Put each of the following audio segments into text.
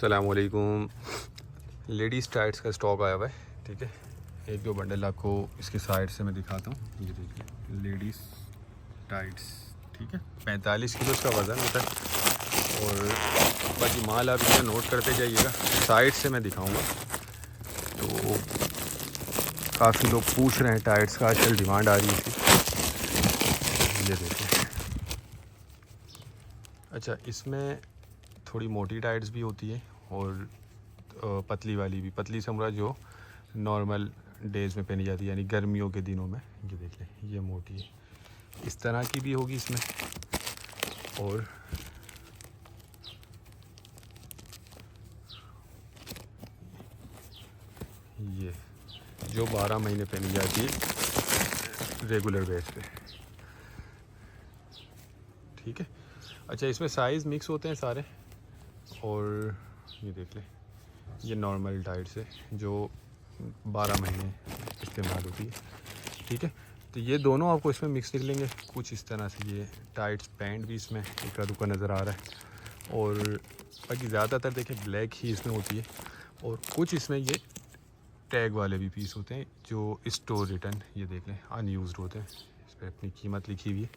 अस्सलामुअलैकुम। Ladies tights का stock आया हुआ है, ठीक है। एक दो बंडल आपको इसके साइड से मैं दिखाता हूँ। ये देखिए लेडीज़ टाइट्स, ठीक है। 45 किलो इसका वज़न होता है और बाकी माल आप इसे नोट करते जाइएगा। साइड से मैं दिखाऊंगा। तो काफ़ी लोग पूछ रहे हैं टाइट्स का, आजकल डिमांड आ रही है इसकी। ये देखिए, अच्छा इसमें थोड़ी मोटी टाइट्स भी होती है और पतली वाली भी। पतली समरा जो नॉर्मल डेज़ में पहनी जाती है, यानी गर्मियों के दिनों में। ये देख लें, ये मोटी है, इस तरह की भी होगी इसमें। और ये जो 12 महीने पहनी जाती है रेगुलर बेस पे, ठीक है। अच्छा इसमें साइज़ मिक्स होते हैं सारे। और ये देख लें, ये नॉर्मल टाइट्स है जो 12 महीने इस्तेमाल होती है, ठीक है। तो ये दोनों आपको इसमें मिक्स निकलेंगे कुछ इस तरह से। ये टाइट्स पैंट भी इसमें इक्का दुक्का नज़र आ रहा है। और बाकी ज़्यादातर देखें ब्लैक ही इसमें होती है। और कुछ इसमें ये टैग वाले भी पीस होते हैं जो स्टोर रिटर्न, ये देख लें, अनयूज्ड होते हैं। इस पर अपनी कीमत लिखी हुई है।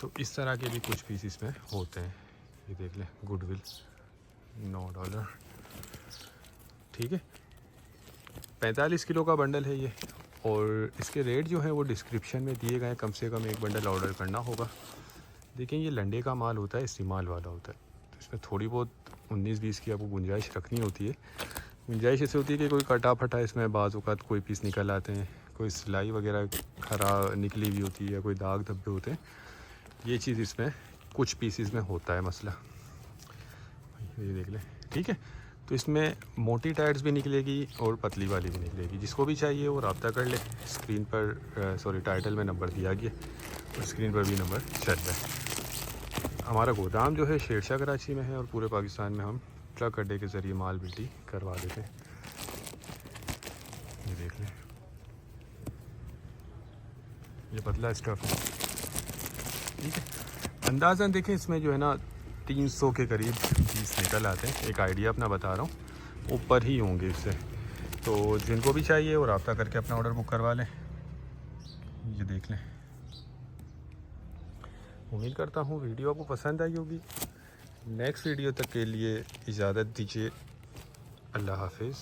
तो इस तरह के भी कुछ पीस इसमें होते हैं। ये देख लें, गुडविल $9, ठीक है। 45 किलो का बंडल है ये। और इसके रेट जो है वो डिस्क्रिप्शन में दिए गए। कम से कम एक बंडल ऑर्डर करना होगा। देखें ये लंडे का माल होता है, इस्तेमाल वाला होता है। तो इसमें थोड़ी बहुत 19-20 की आपको गुंजाइश रखनी होती है। गुंजाइश ऐसे होती है कि कोई कटा फटा इसमें बाज़ औक़ात कोई पीस निकल आते हैं, कोई सिलाई वगैरह खराब निकली हुई होती है, या कोई दाग धब्बे होते हैं। ये चीज़ इसमें कुछ पीसीस में होता है मसला। ये देख लें, ठीक है। तो इसमें मोटी टाइट्स भी निकलेगी और पतली वाली भी निकलेगी। जिसको भी चाहिए वो रब्ता कर ले। स्क्रीन पर टाइटल में नंबर दिया गया और स्क्रीन पर भी नंबर चल रहा है। हमारा गोदाम जो है शेरशाह कराची में है और पूरे पाकिस्तान में हम ट्रक अड्डे के ज़रिए माल बिल्टी करवा देते हैं। ये देख लें, ये पतला स्टफ़ है, ठीक है। अंदाज़न देखें इसमें जो है ना 300 के करीब पीस निकल आते हैं। एक आइडिया अपना बता रहा हूँ, ऊपर ही होंगे इससे। तो जिनको भी चाहिए वो रब्ता करके अपना ऑर्डर बुक करवा लें। ये देख लें। उम्मीद करता हूँ वीडियो आपको पसंद आई होगी। नेक्स्ट वीडियो तक के लिए इजाज़त दीजिए। अल्लाह हाफिज़।